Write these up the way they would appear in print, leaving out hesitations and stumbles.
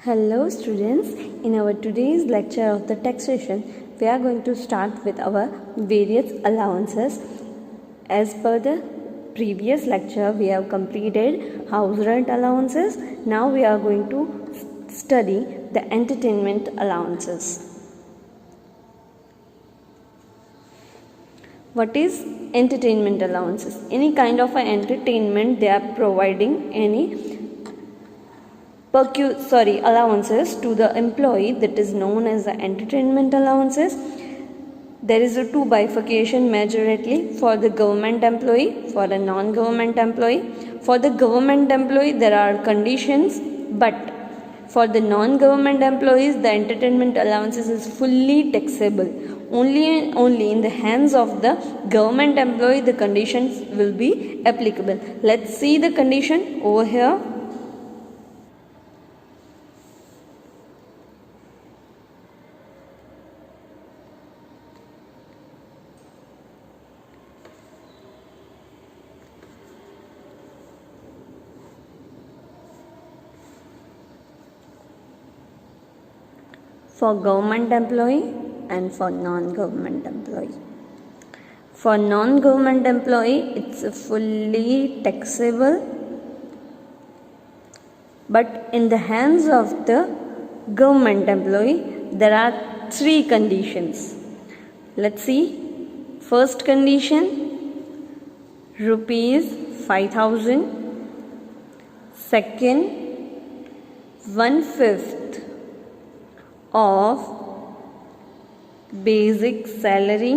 Hello students, in our today's lecture of the taxation, we are going to start with our various allowances. As per the previous lecture, we have completed house rent allowances. Now we are going to study the entertainment allowances. What is entertainment allowances? Any kind of an entertainment they are providing any allowances to the employee, that is known as the entertainment allowances. There is a two bifurcation majorly for the government employee, for the non-government employee. For the government employee there are conditions, but for the non-government employees the entertainment allowances is fully taxable. Only in the hands of the government employee the conditions will be applicable. Let's see the condition over here. For government employee and for non-government employee. For non-government employee, it's fully taxable, but in the hands of the government employee, there are three conditions. Let's see. First condition, rupees 5,000. Second, 1/5 of basic salary,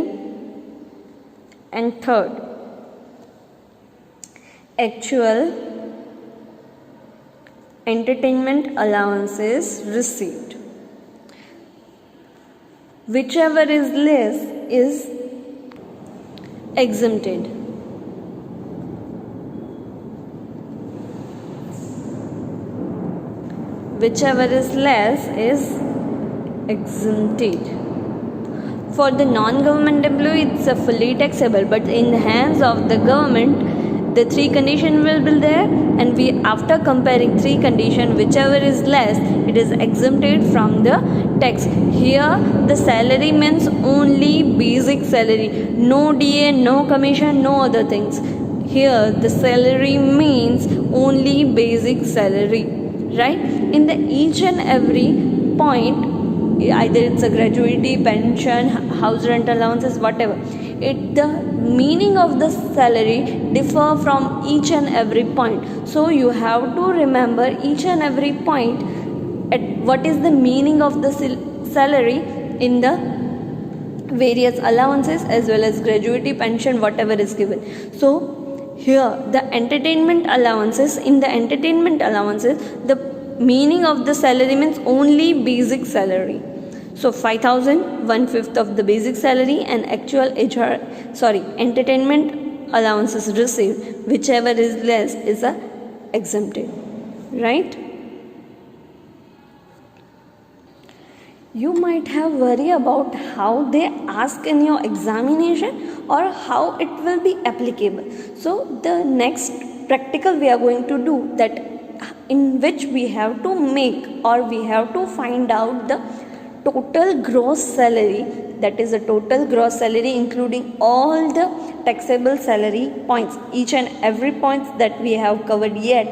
and third, actual entertainment allowances received. Whichever is less is exempted. Whichever is less is exempted. For the non-government employee, it's a fully taxable, but in the hands of the government, the three conditions will be there, and we, after comparing three conditions, whichever is less, it is exempted from the tax. Here, the salary means only basic salary, no DA, no commission, no other things. Here, the salary means only basic salary, right? In the each and every point, either it's a gratuity, pension, house rent allowances, whatever, the meaning of the salary differ from each and every point. So you have to remember each and every point at what is the meaning of the salary in the various allowances as well as gratuity, pension, whatever is given. So here the entertainment allowances, in the entertainment allowances the meaning of the salary means only basic salary. So 5,000, 1/5 of the basic salary, and actual entertainment allowances received, whichever is less is exempted, right? You might have worry about how they ask in your examination or how it will be applicable. So the next practical we are going to do, that in which we have to make or we have to find out the total gross salary, that is the total gross salary including all the taxable salary points, each and every points that we have covered yet,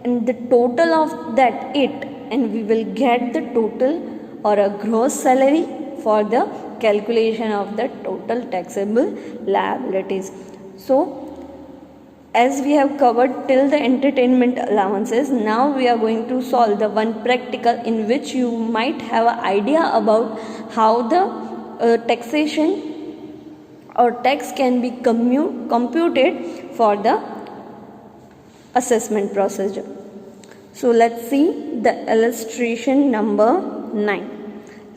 and the total of that and we will get the total or a gross salary for the calculation of the total taxable liabilities. So as we have covered till the entertainment allowances, now we are going to solve the one practical in which you might have an idea about how the taxation or tax can be computed for the assessment procedure. So let's see the illustration number 9.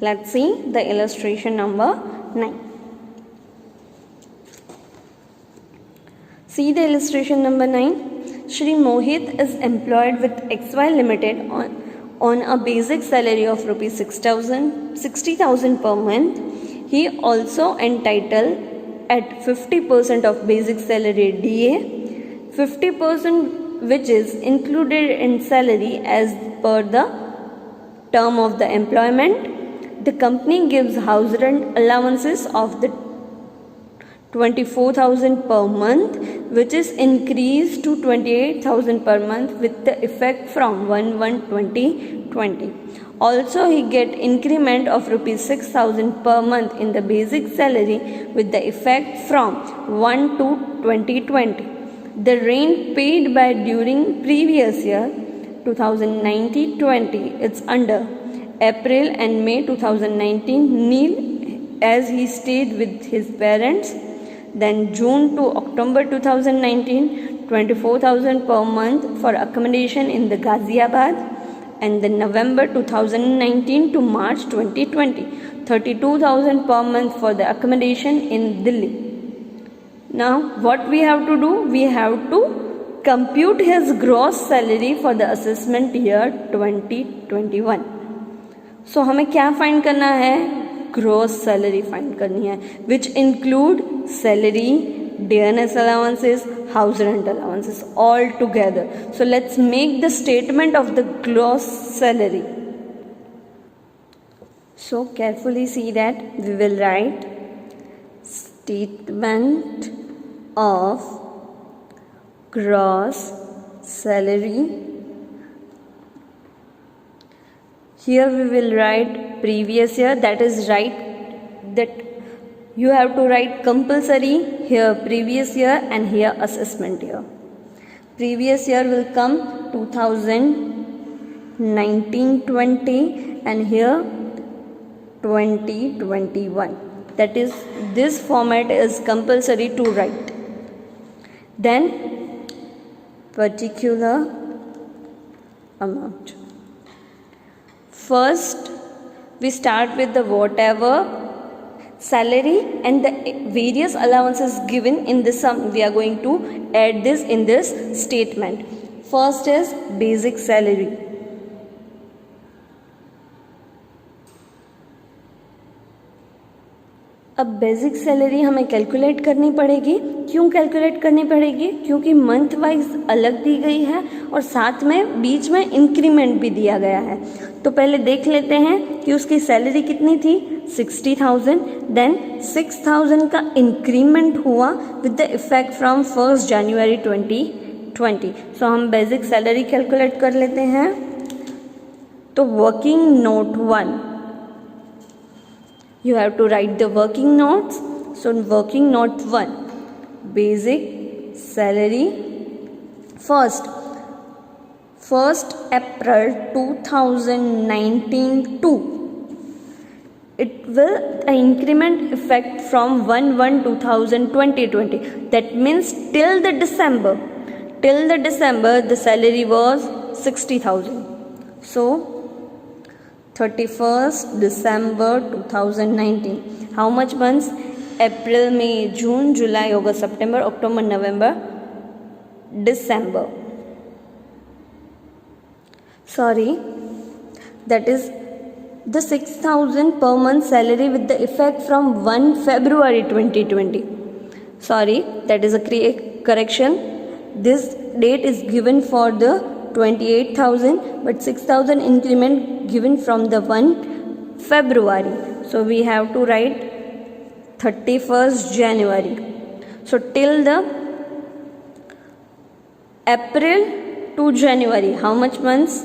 Let's see the illustration number 9. See the illustration number 9. Shri Mohit is employed with XY Limited on a basic salary of rupees 60,000 per month. He also entitled at 50% of basic salary DA, 50% which is included in salary as per the term of the employment. The company gives house rent allowances of the 24,000 per month, which is increased to 28,000 per month with the effect from 1/1/2020. Also, he get increment of rupees 6,000 per month in the basic salary with the effect from 1/2/2020. The rent paid by during previous year 2019-20, it's under April and May 2019 nil as he stayed with his parents. Then June to October 2019 24,000 per month for accommodation in the Ghaziabad, and then November 2019 to March 2020 32,000 per month for the accommodation in Delhi. Now what we have to do, we have to compute his gross salary for the assessment year 2021. So हमें क्या find करना है, gross salary find करनी है, which include salary, DNS allowances, house rent allowances all together. So let's make the statement of the gross salary. So carefully see that we will write statement of gross salary. Here we will write previous year, that is right, that you have to write compulsory here previous year and here assessment year. Previous year will come 2019-20 and here 2021. That is, this format is compulsory to write. Then particular amount. First, we start with the whatever salary and the various allowances given in this sum. We are going to add this in this statement. First is basic salary. अब basic salary हमें calculate करनी पड़ेगी. क्यों calculate करनी पड़ेगी? क्योंकि month wise अलग दी गई है और साथ में बीच में इंक्रीमेंट भी दिया गया है. तो पहले देख लेते हैं कि उसकी सैलरी कितनी थी, 60,000. देन 6,000 का इंक्रीमेंट हुआ विद द इफेक्ट फ्रॉम 1 जनवरी 2020. सो हम बेसिक सैलरी कैलकुलेट कर लेते हैं. तो working note 1, you have to write the working notes. So working note 1, basic salary. First April 2019 to, it will increment effect from 1/1/2020. That means till the December the salary was 60,000. So 31st December 2019. How much months? April, May, June, July, August, September, October, November, December. Sorry, that is the 6,000 per month salary with the effect from 1 February 2020. Sorry, that is a correction. This date is given for the 28,000, but 6,000 increment given from the 1 February. So we have to write 31st January. So till the April to January, how much months?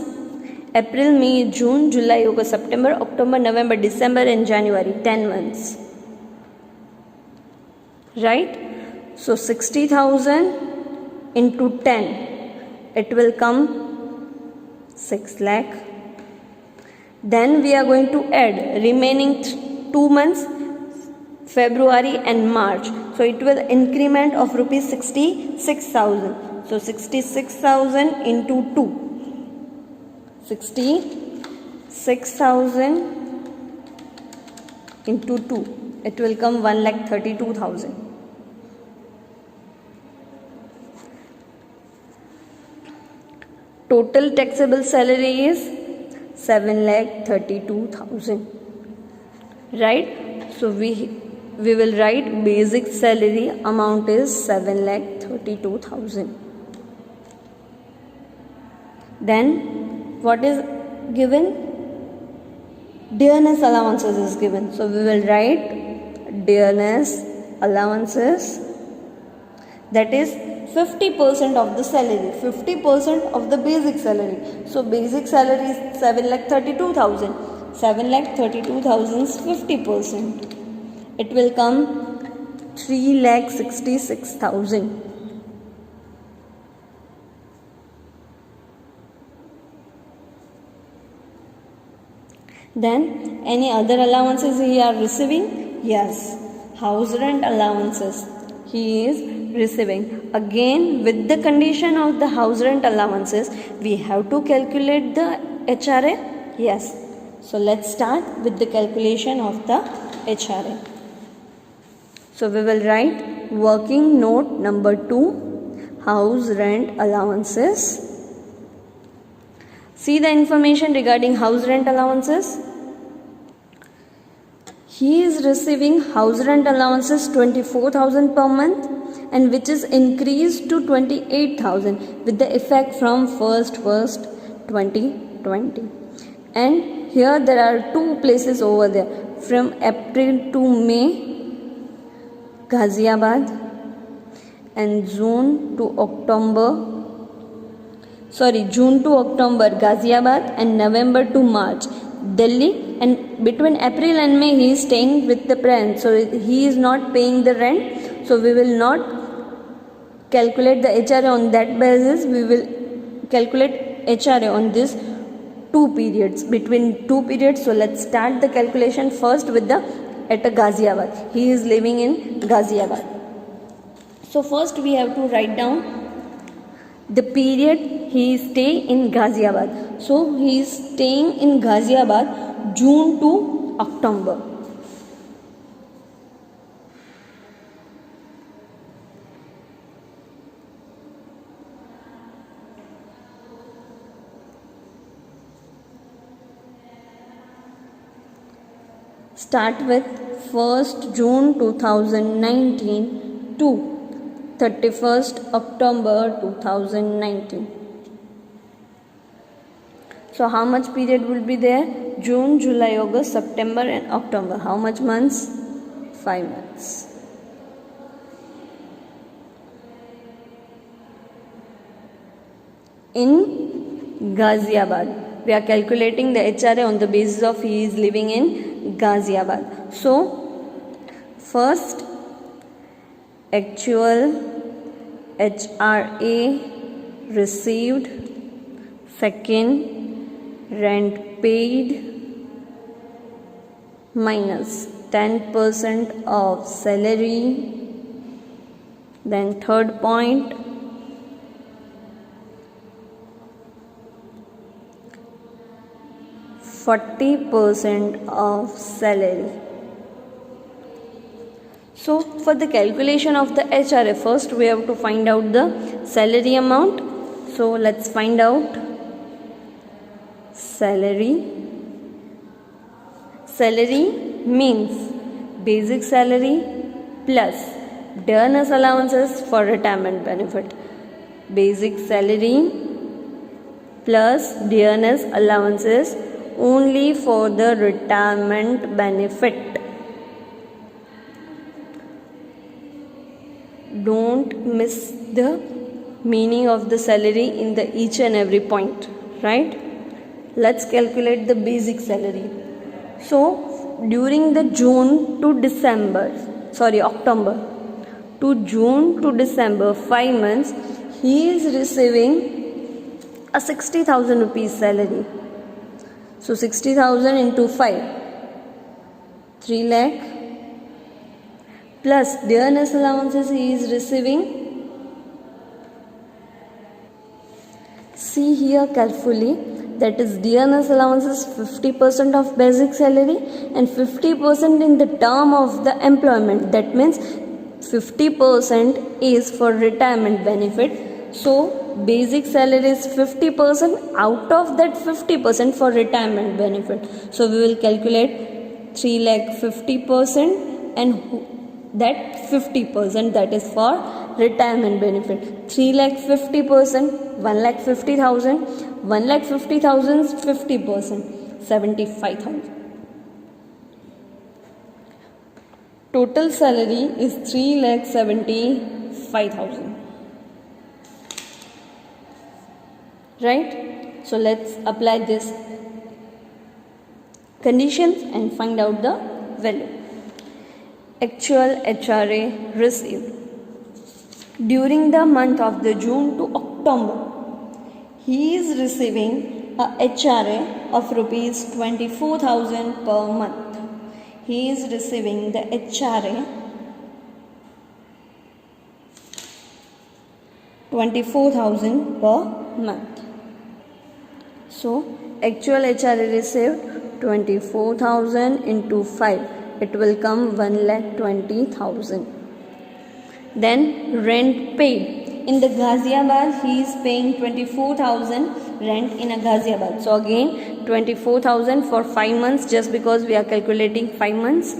April, May, June, July, August, September, October, November, December and January, 10 months. Right? So 60,000 into 10, it will come 6 lakh. Then we are going to add remaining 2 months, February and March. So it will increment of rupees 66,000. So 66,000 into 2. 66,000 into 2. It will come 1,32,000. Total taxable salary is 7,32,000. Right? So we will write basic salary amount is 7,32,000. Then what is given? dearness allowances is given. So we will write dearness allowances, that is 50% of the salary, 50% of the basic salary. So basic salary is 7,32,000. 7,32,000's 50%. It will come 3,66,000. Then any other allowances he are receiving? Yes, house rent allowances he is receiving. Again, with the condition of the house rent allowances, we have to calculate the HRA. Yes. So let's start with the calculation of the HRA. So we will write working note number 2, house rent allowances. See the information regarding house rent allowances. He is receiving house rent allowances 24,000 per month, and which is increased to 28,000 with the effect from 1st, 2020. And here there are two places over there. From April to May, Ghaziabad, and June to October, Ghaziabad, and November to March, Delhi. And between April and May he is staying with the parents, so he is not paying the rent. So we will not calculate the HRA on that basis. We will calculate HRA on this 2 periods, between 2 periods. So let's start the calculation first with the at Ghaziabad. He is living in Ghaziabad. So first we have to write down the period he stay in Ghaziabad. So he is staying in Ghaziabad June to October. Start with 1st June 2019 to 31st October 2019. So how much period will be there? June, July, August, September and October. How much months? 5 months. In Ghaziabad, we are calculating the HRA on the basis of he is living in Ghaziabad. So first, actual HRA received. Second, rent paid minus 10% of salary. Then third point, %40 of salary. So for the calculation of the HRA, first we have to find out the salary amount. So let's find out salary. Salary means basic salary plus dearness allowances for retirement benefit. Basic salary plus dearness allowances only for the retirement benefit. Don't miss the meaning of the salary in the each and every point, right? Let's calculate the basic salary. So during the October to June to December, 5 months, he is receiving a 60,000 rupees salary. So 60,000 into 5, 3 lakh, plus dearness allowances he is receiving. See here carefully, that is dearness allowances 50% of basic salary and 50% in the term of the employment. That means 50% is for retirement benefit. So basic salary is 50%, out of that 50% for retirement benefit. So we will calculate 3 lakh 50% and that 50% that is for retirement benefit. 3 lakh 50%, 1,50,000. 1,50,000 is 50%, 75,000. total salary is 3,75,000. Right? So let's apply this conditions and find out the value. Actual HRA received during the month of the June to October. He is receiving a HRA of rupees 24,000 per month. He is receiving the HRA 24,000 per month. So actual HRA received 24,000 into 5. It will come 1,20,000. Then rent paid. In the Ghaziabad, he is paying 24,000 rent in a Ghaziabad. So again 24,000 for 5 months, just because we are calculating 5 months.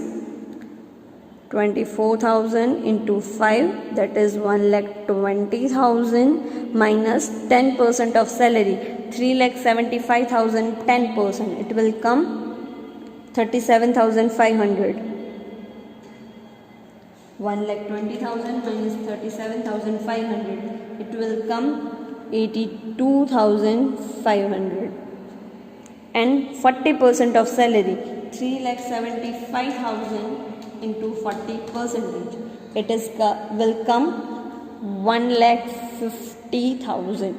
24,000 into 5, that is 1,20,000 minus 10% of salary. 3,75,000 10%. It will come 37,500. 1,20,000 minus 37,500. It will come 82,500. And 40% of salary. 3,75,000 into 40%. It is will come 1,50,000.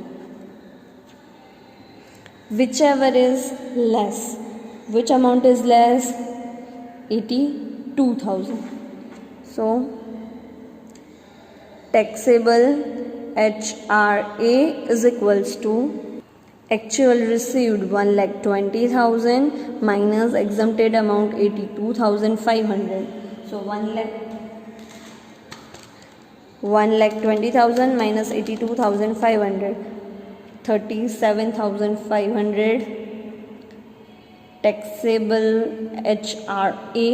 Whichever is less. Which amount is less? 82,000. So taxable HRA is equals to actual received 1,20,000 minus exempted amount 82,500. So 1,20,000 minus 82,500. 37,500 taxable HRA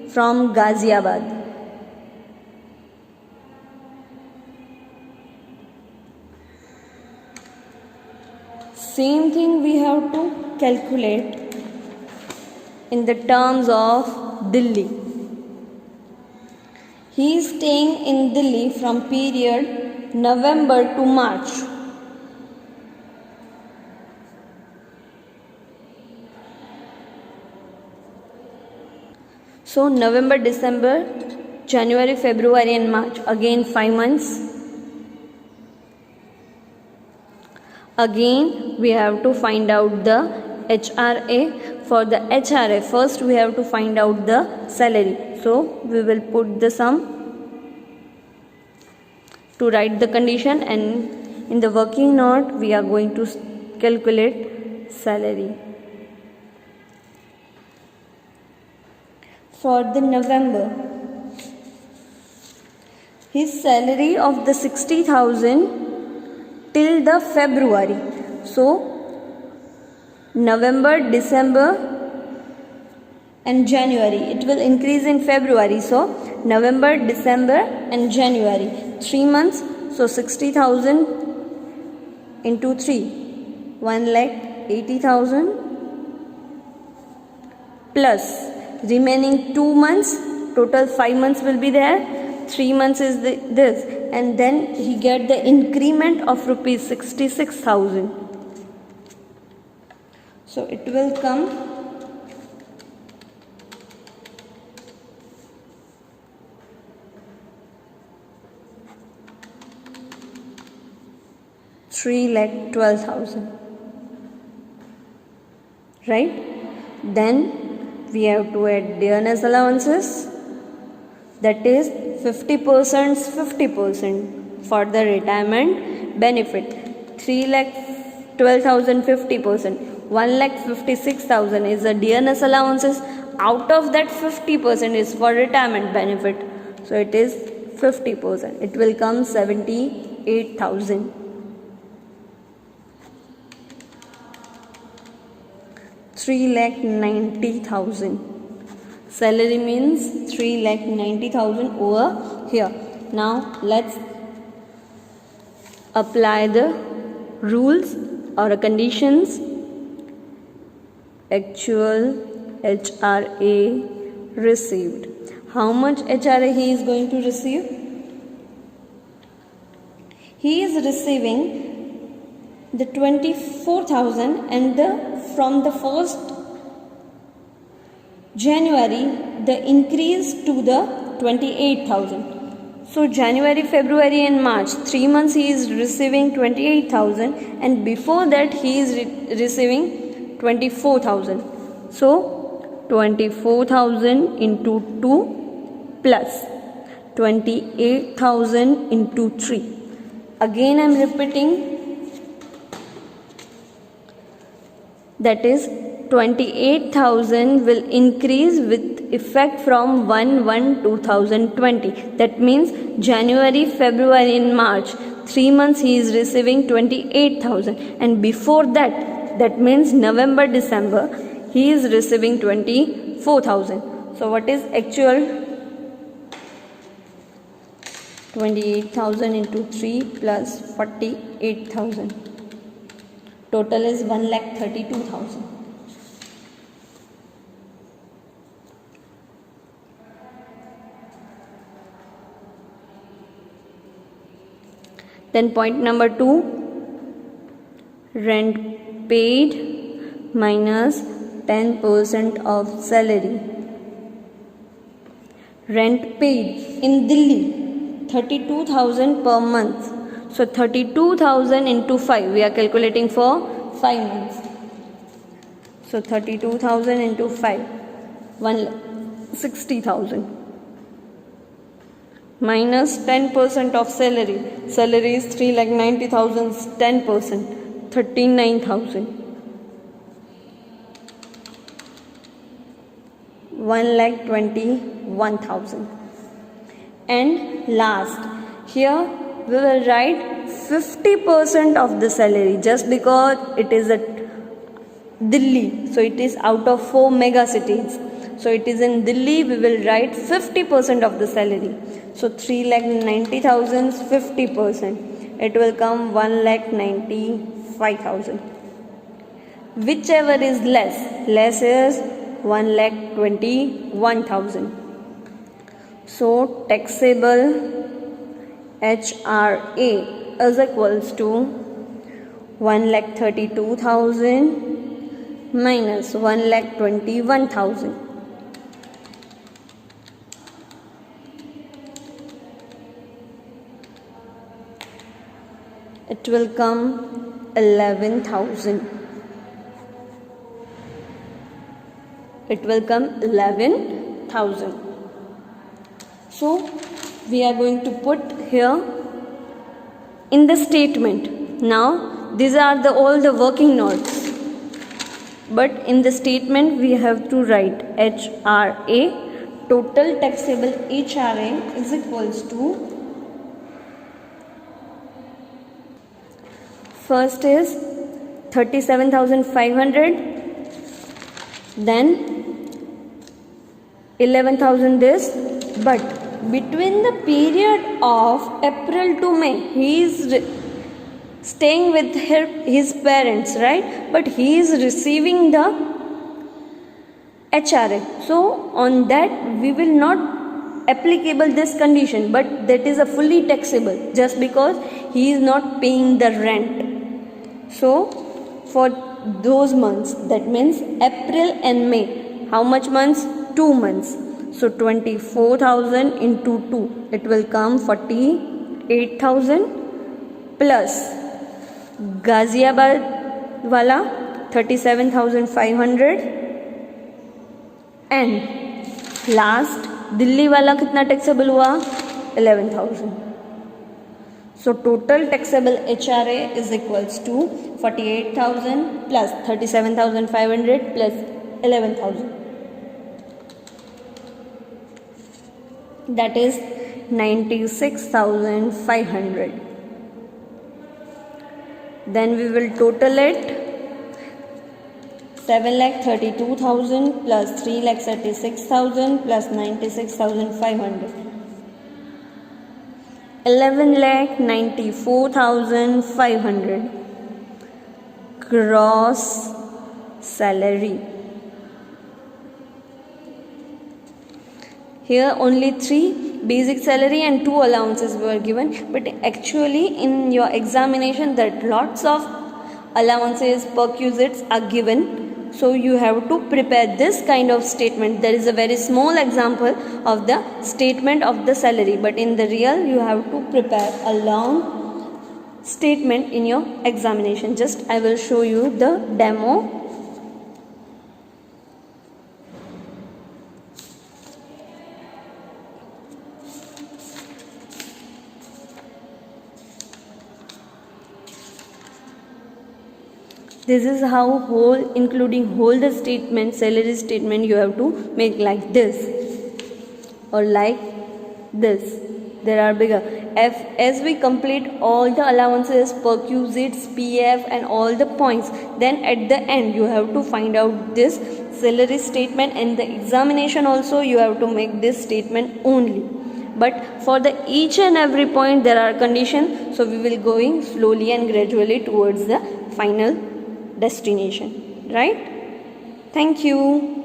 from Ghaziabad. Same thing we have to calculate in the terms of Delhi. He is staying in Delhi from period November to March. So November, December, January, February and March. Again 5 months. Again we have to find out the HRA. For the HRA, first we have to find out the salary. So we will put the sum to write the condition, and in the working note we are going to calculate salary. For the November, his salary of the 60,000 till the February. So November, December and January. It will increase in February. So November, December and January. 3 months. So 60,000 into 3. 1,80,000 plus remaining 2 months. Total 5 months will be there. 3 months is this, and then he get the increment of rupees 66,000. So it will come 3,12,000. Right? Then we have to add dearness allowances, that is 50% 50% for the retirement benefit. 3,12,000 50%. 1,56,000 is the dearness allowances. Out of that 50% is for retirement benefit. So it is 50%. It will come 78,000. 3,90,000. Salary means 3,90,000 over here. Now let's apply the rules or conditions. Actual HRA received. how much HRA he is going to receive? He is receiving the 24,000 and from the 1st January the increase to the 28,000. So January, February and March, 3 months he is receiving 28,000 and before that he is receiving 24,000. So 24,000 into 2 plus 28,000 into 3. Again I am repeating, that is 28,000 will increase with effect from 1/1/2020. That means January, February and March, 3 months he is receiving 28,000 and before that, that means November, December, he is receiving 24,000. So what is actual? 28,000 into 3 plus 48,000. Total is 1,32,000. Then point number 2, rent paid minus 10% of salary. Rent paid in Delhi, 32,000 per month. So 32,000 into 5, we are calculating for 5 months. So 32,000 into 5, 1,60,000. Minus 10% of salary. Salary is 3,90,000, 10%, 39,000. 1,21,000. And last, here we will write 50% of the salary just because it is at Delhi. So it is out of 4 mega cities. So it is in Delhi, we will write 50% of the salary. So 3,90,000, 50%. It will come 1,95,000. Whichever is less. Less is 1,21,000. So taxable HRA is equals to 1,32,000 minus 1,21,000. It will come 11,000. It will come 11,000. So we are going to put here in the statement. Now these are all the working notes. But in the statement we have to write HRA, total taxable HRA is equals to, first is 37,500, then 11,000 this, but between the period of April to May he is staying with his parents, right? But he is receiving the HRA. So on that we will not applicable this condition, but that is a fully taxable just because he is not paying the rent. So for those months, that means April and May, how much months? 2 months. So 24,000 into 2, it will come 48,000 plus Ghaziabad wala 37,500 and last Delhi wala कितना taxable हुआ? 11,000. So total taxable HRA is equals to 48,000 plus 37,500 plus 11,000. That is 96,500. Then we will total it. 7,32,000 plus 3,36,000 plus 96,500. 11,94,500 gross salary. Here only 3 basic salary and 2 allowances were given, but actually in your examination that lots of allowances, perquisites are given. So you have to prepare this kind of statement. There is a very small example of the statement of the salary, but in the real you have to prepare a long statement in your examination. Just I will show you the demo. This is how whole, including whole the statement, salary statement, you have to make like this or like this. There are bigger. As we complete all the allowances, perquisites, PF and all the points, then at the end you have to find out this salary statement, and the examination also you have to make this statement only. But for the each and every point there are conditions, so we will going slowly and gradually towards the final destination, right? Thank you.